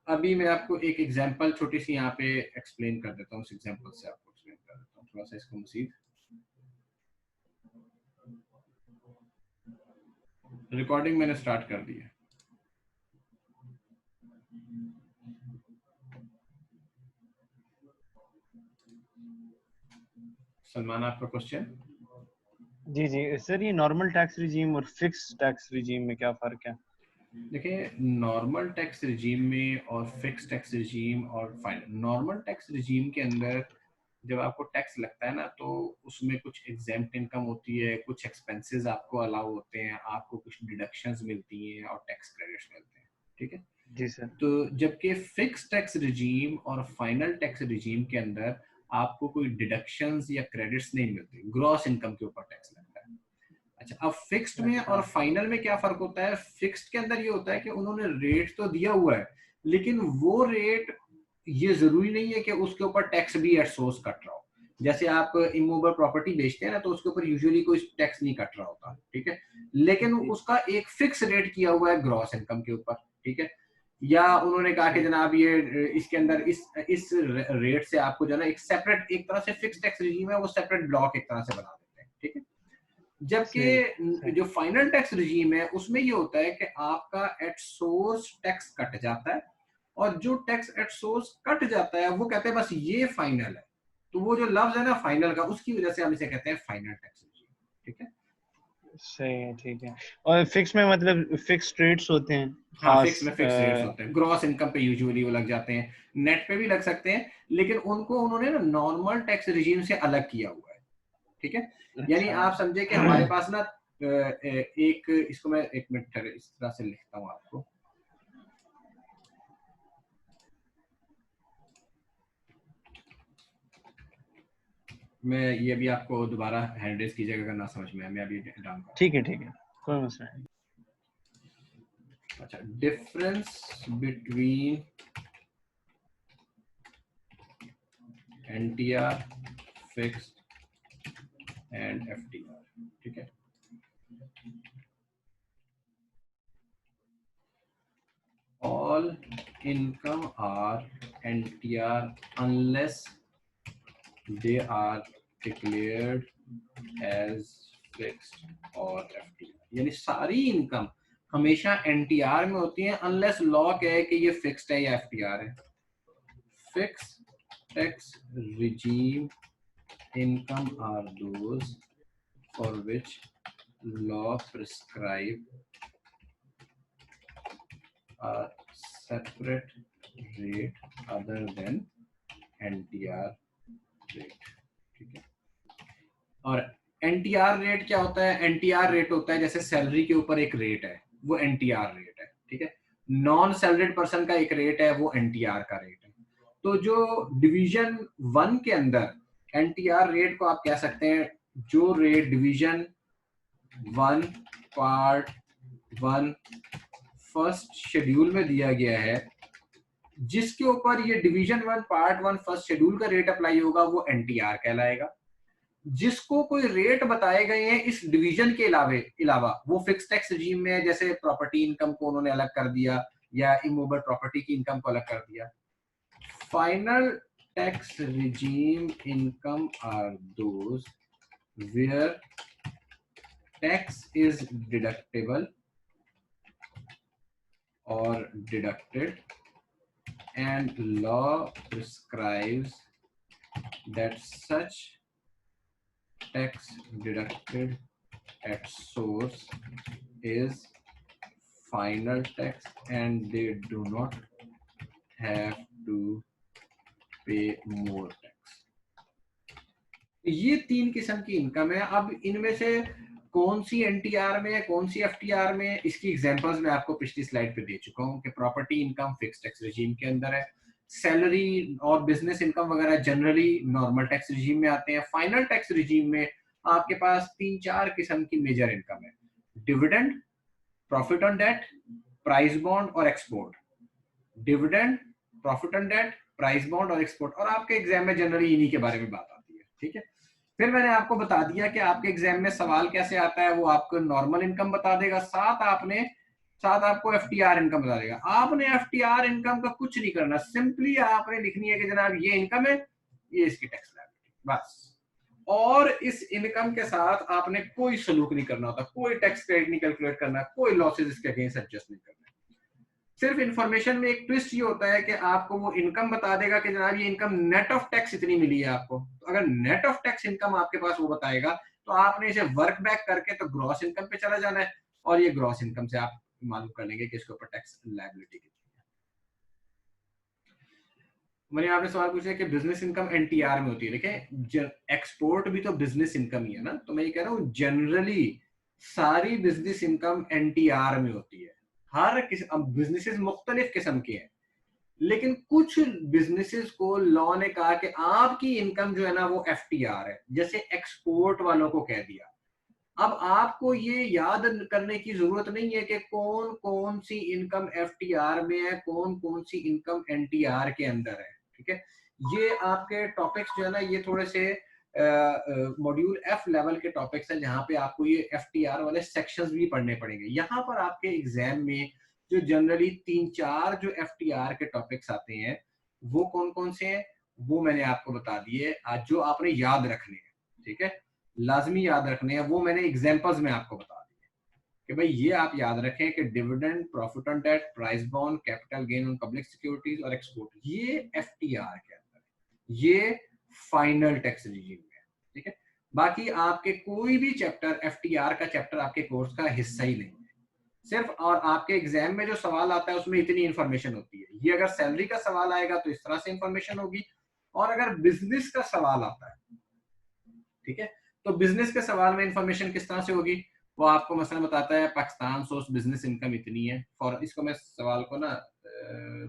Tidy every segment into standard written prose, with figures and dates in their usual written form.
अभी मैं आपको एक एग्जांपल छोटी सी यहाँ पे एक्सप्लेन कर देता हूँ, उस एग्जांपल से आपको एक्सप्लेन कर देता हूँ थोड़ा सा इसको मजीद। रिकॉर्डिंग मैंने स्टार्ट कर दी है। सलमान, आपका क्वेश्चन? जी जी सर, ये नॉर्मल टैक्स रिजीम और फिक्स टैक्स रिजीम में क्या फर्क है? देखिए, नॉर्मल टैक्स रिजीम में और फिक्स टैक्स रिजीम और फाइनल, नॉर्मल टैक्स रिजीम के अंदर जब आपको टैक्स लगता है ना, तो उसमें कुछ एग्जेम्प्ट इनकम होती है, कुछ एक्सपेंसेस आपको अलाउ होते हैं, आपको कुछ डिडक्शंस मिलती हैं और टैक्स क्रेडिट्स मिलते हैं, ठीक है। जी सर। तो जबकि फिक्स टैक्स रिजीम और फाइनल टैक्स रिजीम के अंदर आपको कोई डिडक्शंस या क्रेडिट्स नहीं मिलते, ग्रॉस इनकम के ऊपर टैक्स लगता है। अच्छा, अब फिक्स्ड में अच्छा। और फाइनल में क्या फर्क होता है? फिक्स्ड के अंदर ये होता है कि उन्होंने रेट तो दिया हुआ है, लेकिन वो रेट ये जरूरी नहीं है कि उसके ऊपर टैक्स भी एट सोर्स कट रहा हो। जैसे आप इमूवेबल प्रॉपर्टी बेचते हैं ना, तो उसके ऊपर यूजुअली कोई टैक्स नहीं कट रहा होता, ठीक है, लेकिन जी उसका एक फिक्स रेट किया हुआ है ग्रॉस इनकम के ऊपर, ठीक है। या उन्होंने कहा कि जी जनाब ये इसके अंदर इस रेट से आपको जो है ना एक सेपरेट, एक तरह से फिक्स टैक्स रिजीम है, वो सेपरेट ब्लॉक एक तरह से बना देते हैं, ठीक है। सही जबकि सही। जो फाइनल टैक्स रिजीम है उसमें ये होता है कि आपका एट सोर्स टैक्स कट जाता है, और जो टैक्स एट सोर्स कट जाता है वो कहते हैं बस ये फाइनल है। तो वो जो लफ्ज है ना फाइनल का, उसकी वजह से हम इसे कहते हैं फाइनल टैक्स रिजीम, ठीक है। सही है, ठीक है। और फिक्स में मतलब फिक्स रेट्स होते हैं हाँ, खास फिक्स में फिक्स रेट्स होते हैं, ग्रॉस इनकम पे यूजुअली वो लग जाते हैं, नेट पे भी लग सकते हैं, लेकिन उनको उन्होंने ना नॉर्मल टैक्स रिजीम से अलग किया हुआ है, ठीक है। यानी अच्छा। आप समझे कि हमारे पास ना एक, इसको मैं एक मिनट इस तरह से लिखता हूँ आपको। मैं ये भी आपको दोबारा हैंड रेज कीजिएगा अगर ना समझ में आए, मैं अभी डाउन कर ठीक है ठीक है, कोई मसला नहीं। अच्छा, difference between NTR, fixed and FTR, ठीक है। All income are NTR unless they are declared as fixed or FTR। यानी सारी इनकम हमेशा एनटीआर में होती है अनलेस लॉ कहे कि ये फिक्स्ड है या एफटीआर है। Fix tax regime income are those for which law prescribe a separate rate other than NTR rate, ठीक है। और एनटीआर रेट क्या होता है? एनटीआर रेट होता है जैसे सैलरी के ऊपर एक रेट है, वो एनटीआर रेट है, ठीक है। नॉन सैलरीड पर्सन का एक रेट है, वो एनटीआर का रेट है। तो जो डिवीजन 1 के अंदर एनटीआर रेट को आप कह सकते हैं, जो rate division 1 part 1 first schedule में दिया गया है, जिसके ऊपर ये डिवीजन 1 पार्ट 1 फर्स्ट शेड्यूल का रेट अप्लाई होगा, वो एनटीआर कहलाएगा। जिसको कोई रेट बताए गए हैं इस डिवीजन के अलावा वो फिक्स टैक्स रिजीम में है, जैसे प्रॉपर्टी इनकम को उन्होंने अलग कर दिया या इमूवेबल प्रॉपर्टी की इनकम को अलग कर दिया। Final tax regime income are those where tax is deductible और deducted and law prescribes that such tax deducted at source is final tax and they do not have to pay more tax। ये 3 किस्म की income है। अब इनमें से कौन सी एनटीआर में है, कौन सी एफटीआर में, इसकी एग्जांपल्स मैं आपको पिछली स्लाइड पे दे चुका हूं कि property income fix tax regime के अंदर है, सैलरी और बिजनेस इनकम वगैरह जनरली नॉर्मल टैक्स रिजीम में आते हैं। फाइनल टैक्स रिजीम में आपके पास 3-4 किस्म की मेजर इनकम है, dividend, profit on debt, price bond और export. Dividend, profit on debt, price bond और एक्सपोर्ट, और आपके एग्जाम में जनरली इन्हीं के बारे में बात आती है, ठीक है। फिर मैंने आपको बता दिया कि आपके एग्जाम में सवाल कैसे आता है, वो आपको नॉर्मल इनकम बता देगा, साथ आपने साथ आपको FTR इनकम बता देगा। आपने FTR इनकम का कुछ नहीं करना, सिंपली आपने लिखनी है कि जनाब ये इनकम है, ये इसकी टैक्स लायबिलिटी, बस। और इस इनकम के साथ आपने कोई सलूक नहीं करना होता, कोई टैक्स क्रेडिट नहीं कैलकुलेट करना, कोई लॉसेज इसके अगेंस्ट एडजस्ट नहीं करना। सिर्फ इंफॉर्मेशन में एक ट्विस्ट ये होता है कि आपको वो इनकम बता देगा कि जनाब ये इनकम नेट ऑफ टैक्स इतनी मिली है आपको। तो अगर नेट ऑफ टैक्स इनकम आपके पास वो बताएगा तो आपने इसे वर्क बैक करके तो ग्रॉस इनकम पे चला जाना है, और ये ग्रॉस इनकम से आप मालूम कर लेंगे कि इसके ऊपर टैक्स लायबिलिटी कितनी है। मैंने आपने सवाल पूछा कि बिजनेस इनकम एनटीआर में होती है। देखें, एक्सपोर्ट भी तो बिजनेस इनकम ही है ना, तो मैं ये कह रहा हूँ जनरली सारी बिजनेस इनकम एनटीआर में होती है। हर बिजनेसेस मुख्तलिफ किस्म के हैं, लेकिन कुछ बिजनेसेस को लॉ ने कहा कि आपकी इनकम जो है ना वो एफटीआर है, जैसे एक्सपोर्ट वालों को कह दिया। अब आपको ये याद करने की जरूरत नहीं है कि कौन कौन सी इनकम एफटीआर में है, कौन कौन सी इनकम एनटीआर के अंदर है, ठीक है। ये आपके टॉपिक्स जो है ना ये थोड़े से मॉड्यूल एफ लेवल के टॉपिक्स हैं, जहां पे आपको ये एफटीआर वाले सेक्शंस भी पढ़ने पड़ेंगे। यहाँ पर आपके एग्जाम में जो जनरली 3-4 जो एफटीआर के टॉपिक्स आते हैं वो कौन कौन से हैं वो मैंने आपको बता दिए, आज जो आपने याद रखने हैं, ठीक है, लाजमी याद रखने हैं, वो मैंने एग्जांपल्स में आपको बता दिए कि भाई ये आप याद रखें कि dividend, profit on debt, price bond, capital gain on public securities और एक्सपोर्ट, ये एफटीआर के अंदर है, ये फाइनल टैक्स रिजीम में है, ठीक है। बाकी आपके कोई भी चैप्टर एफटीआर का चैप्टर आपके कोर्स का हिस्सा ही नहीं है सिर्फ, और आपके एग्जाम में जो सवाल आता है उसमें इतनी इंफॉर्मेशन होती है। ये अगर सैलरी का सवाल आएगा तो इस तरह से इंफॉर्मेशन होगी, और अगर बिजनेस का सवाल आता है, ठीक है, तो बिजनेस के सवाल में इंफॉर्मेशन किस तरह से होगी, वो आपको मसलन बताता है पाकिस्तान सोर्स बिजनेस इनकम इतनी है, फॉर इसको मैं सवाल को ना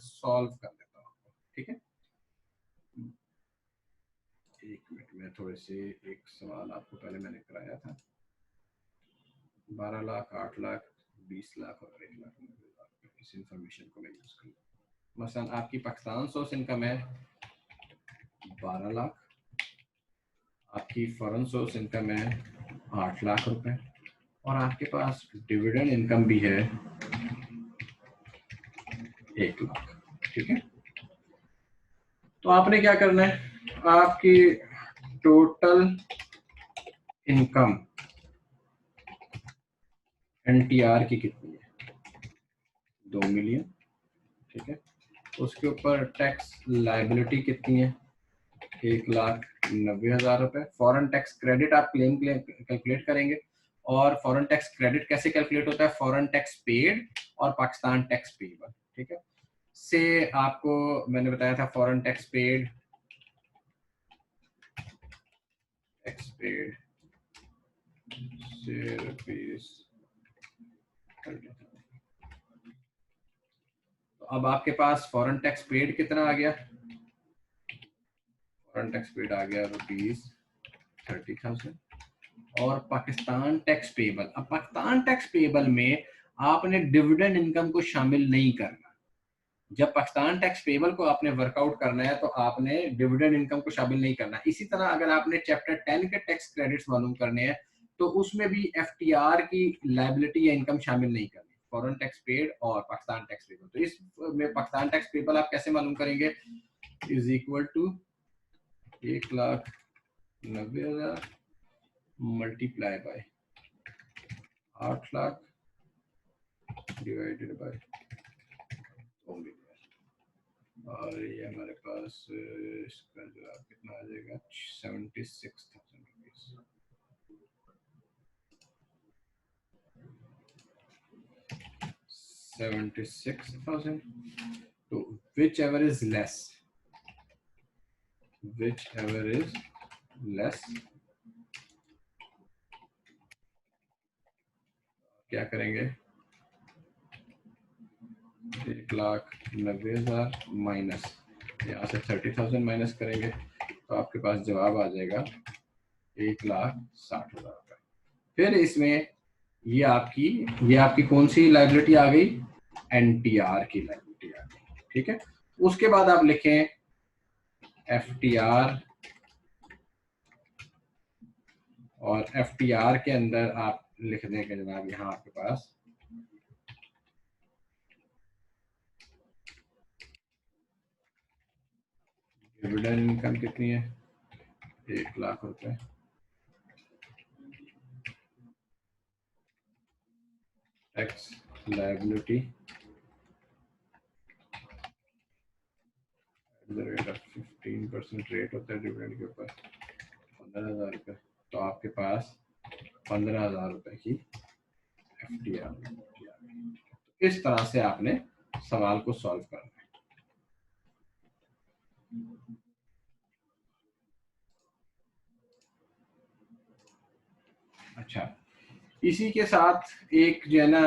सॉल्व कर देता हूँ, ठीक है। एक मिनट में थोड़े से एक सवाल आपको पहले मैंने कराया था, 12 लाख, 8 लाख, 20 लाख और 1 लाख, इस इंफॉर्मेशन को मैं यूज करूँ। मसलन आपकी पाकिस्तान सोर्स इनकम है 12 लाख, आपकी फॉरेन सोर्स इनकम है 8 लाख रुपए, और आपके पास डिविडेंड इनकम भी है 1 लाख, ठीक है। तो आपने क्या करना है, आपकी टोटल इनकम एनटीआर की कितनी है, 2 मिलियन, ठीक है। उसके ऊपर टैक्स लायबिलिटी कितनी है, 1,90,000 रुपए। फॉरेन टैक्स क्रेडिट आप क्लेम कैलकुलेट करेंगे, और फॉरेन टैक्स क्रेडिट कैसे कैलकुलेट होता है, फॉरेन टैक्स पेड और पाकिस्तान टैक्स पेबल, ठीक है। से आपको मैंने बताया था फॉरेन टैक्स पेड से रुपीज, तो अब आपके पास फॉरेन टैक्स पेड कितना आ गया, फॉरेन टैक्स पेड आ गया ₹30,000, और पाकिस्तान टैक्स पेबल, अब पाकिस्तान टैक्स पेबल में आपने डिविडेंड इनकम को शामिल नहीं करना। जब पाकिस्तान टैक्स पेबल को आपने वर्कआउट करना है तो आपने डिविडेंड इनकम को शामिल नहीं करना। इसी तरह अगर आपने चैप्टर 10 के टैक्स क्रेडिट्स मालूम करने हैं तो उसमें भी एफटीआर की लायबिलिटी या इनकम शामिल नहीं करनी, फॉरेन टैक्स पेड और पाकिस्तान टैक्स पेबल। तो इसमें पाकिस्तान टैक्स पेबल आप कैसे मालूम करेंगे, is equal to 1,90,000 multiply by 8 lakh divided by 2 million, और ये हमारे पास इसका जो कितना आ जाएगा 76,000 रुपीज। तो whichever is less क्या करेंगे, 1,90,000 माइनस, यहाँ से 30,000 माइनस करेंगे तो आपके पास जवाब आ जाएगा 1,60,000 रुपए। फिर इसमें ये आपकी कौन सी लायबिलिटी आ गई, एनटीआर की लायबिलिटी आ गई, ठीक है। उसके बाद आप लिखें एफटीआर, और एफटीआर के अंदर आप लिख देंगे जनाब यहाँ आपके पास डिविडेंड इनकम कितनी है? 1,00,000 रुपए। Tax liability rate of 15% rate होता है डिविडेंड के ऊपर 15,000 रुपए। तो आपके पास 15,000 रुपए की FDR। इस तरह से आपने सवाल को सॉल्व करना है। अच्छा, इसी के साथ एक जो है ना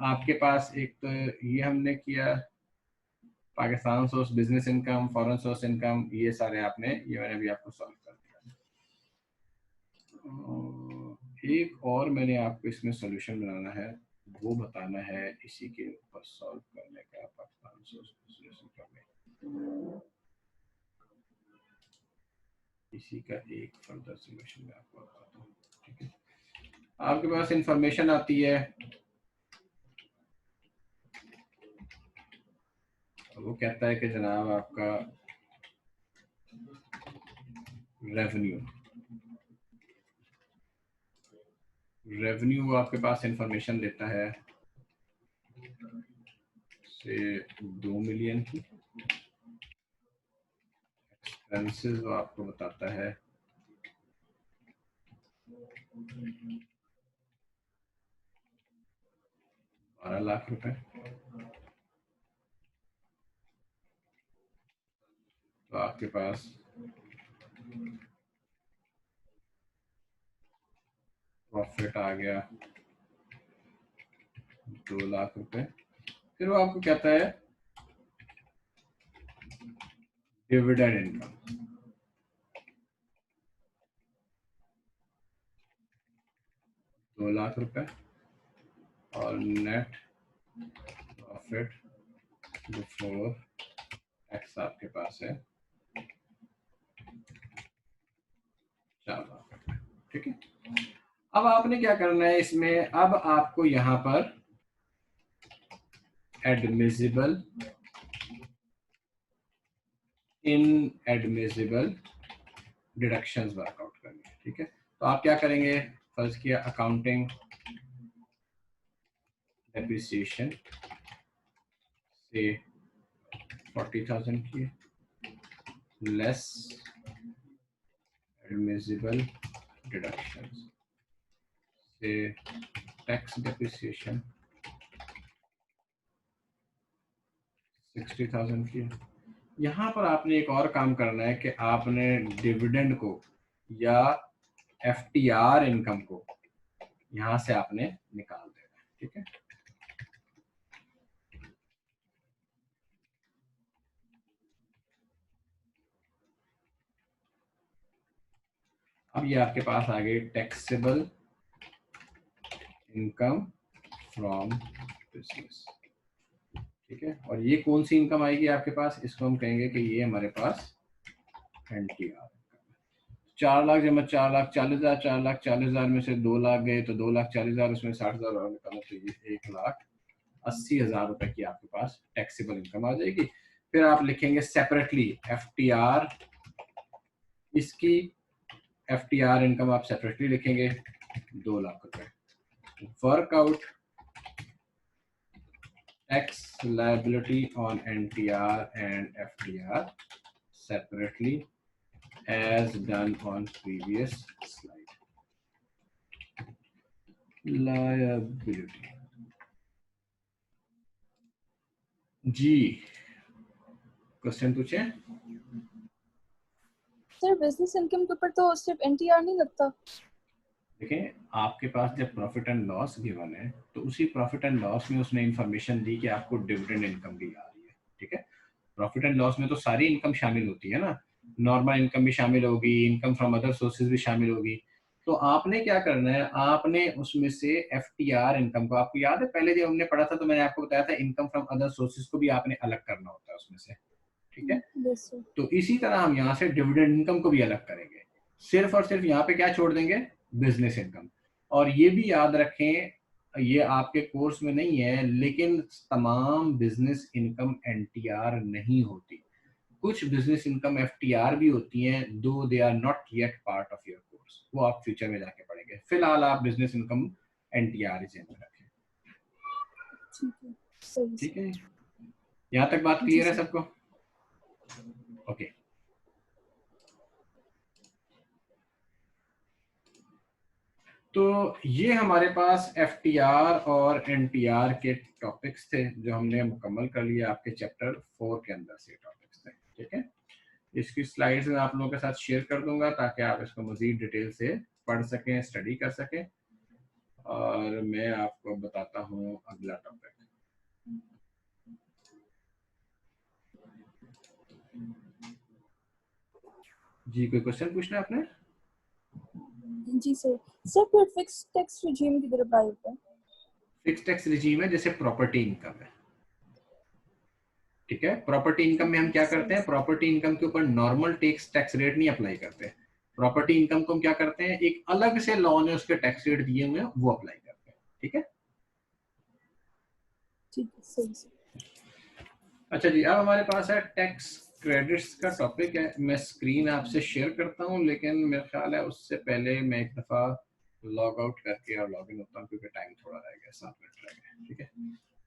आपके पास एक तो ये हमने किया Pakistan source business income, foreign source income, ये सारे आपने, ये मैंने अभी आपको सॉल्व कर दिया। एक और मैंने आपको इसमें सॉल्यूशन बनाना है, वो बताना है इसी के ऊपर सॉल्व करने का, पाकिस्तान सोर्स बिजनेस इनकम में इसी का एक फर्दर सॉल्यूशन मैं आपको बताता हूँ। ठीक है, आपके पास इंफॉर्मेशन आती है, वो कहता है कि जनाब आपका रेवेन्यू आपके पास इंफॉर्मेशन देता है से 2 मिलियन की, एक्सपेंसेस वो आपको बताता है 12 लाख रुपए। तो आपके पास प्रॉफिट आ गया 2 लाख रुपए। फिर वो आपको कहता है डिविडेंड इनकम, दो लाख रुपए, और नेट प्रॉफिट बिफोर टैक्स आपके पास है 4 लाख रुपए। ठीक है, अब आपने क्या करना है इसमें, अब आपको यहाँ पर एडमिसिबल, इनएडमिसिबल डिडक्शंस वर्कआउट करनी है। ठीक है, तो आप क्या करेंगे, फर्ज किया अकाउंटिंग डेप्रिसिएशन से 40,000 की लेस एडमिसिबल डिडक्शंस से टैक्स डेप्रिसिएशन 60,000 की। यहाँ पर आपने एक और काम करना है कि आपने डिविडेंड को या FTR इनकम को यहाँ से आपने निकाल देना है। ठीक है, अब ये आपके पास आ गई टैक्सेबल इनकम फ्रॉम बिजनेस। ठीक है, और ये कौन सी इनकम आएगी आपके पास, इसको हम कहेंगे कि ये हमारे पास NTR। 4 लाख जमा 4 लाख 40,000, 4 लाख 40,000 में से 2 लाख गए तो 2 लाख 40,000, उसमें 60,000 और निकालना चाहिए, 1,80,000 रुपए की आपके पास टैक्सेबल इनकम आ जाएगी। फिर आप लिखेंगे सेपरेटली FTR, इसकी FTR इनकम आप सेपरेटली लिखेंगे 2 लाख रुपए। Workout tax liability on NTR and FTR separately as done on previous slide. Liability जी, क्वेश्चन पूछे सर। बिजनेस इनकम के ऊपर तो सिर्फ NTR नहीं लगता। देखें, आपके पास जब प्रॉफिट एंड लॉस गिवन है तो उसी प्रॉफिट एंड लॉस में उसने इंफॉर्मेशन दी कि आपको डिविडेंड इनकम भी आ रही है। ठीक है, प्रॉफिट एंड लॉस में तो सारी इनकम शामिल होती है ना, नॉर्मल इनकम भी शामिल होगी, इनकम फ्रॉम अदर सोर्सेज भी शामिल होगी। तो आपने क्या करना है, आपने उसमें से FTR इनकम को, आपको याद है पहले जब हमने पढ़ा था तो मैंने आपको बताया था इनकम फ्रॉम अदर सोर्सेज को भी आपने अलग करना होता है उसमें से। ठीक है, यस सर। तो इसी तरह हम यहाँ से डिविडेंड इनकम को भी अलग करेंगे, सिर्फ और सिर्फ यहाँ पे क्या छोड़ देंगे, बिजनेस इनकम। और ये भी याद रखें, ये आपके कोर्स में नहीं है लेकिन तमाम बिजनेस इनकम NTR नहीं होती। कुछ बिजनेस इनकम एफटीआर भी होती हैं, दो they are not yet part of your course, वो आप फ्यूचर में जाके पढ़ेंगे। फिलहाल आप बिजनेस इनकम एनटीआर ही में रखें। ठीक है, सही ठीक से। है, यहाँ तक बात जी क्लियर है सर। सबको? ओके। तो ये हमारे पास एफटीआर और एनटीआर के टॉपिक्स थे जो हमने मुकम्मल कर लिया आपके चैप्टर 4 के अंदर से टॉपिक्स थे। ठीक है, इसकी स्लाइड्स मैं आप लोगों के साथ शेयर कर दूंगा ताकि आप इसको मजीद डिटेल से पढ़ सकें, स्टडी कर सकें। और मैं आपको बताता हूँ अगला टॉपिक। जी, कोई क्वेश्चन पूछना है आपने? जी सर। सर फिर फिक्स टैक्स रिजीम किधर अप्लाई होता है? फिक्स टैक्स रिजीम है जैसे प्रॉपर्टी इनकम है। ठीक है, प्रॉपर्टी इनकम में हम क्या करते हैं, प्रॉपर्टी इनकम के ऊपर नॉर्मल टैक्स रेट नहीं अप्लाई करते। प्रॉपर्टी इनकम को हम क्या करते हैं, एक अलग से लॉ ने उसके टैक्स रेट दिए हुए हैं वो अप्लाई करते हैं। ठीक है, ठीक है, सही से। अच्छा जी, अब हमारे पास है टैक्स क्रेडिट्स का टॉपिक है। मैं स्क्रीन आपसे शेयर करता हूं, लेकिन मेरा ख्याल है उससे पहले मैं एक दफा लॉग आउट करके और लॉग इन होता हूं क्योंकि टाइम थोड़ा रह गया, 7 मिनट रह गए। ठीक है,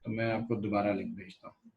तो मैं आपको दोबारा लिंक भेजता हूँ।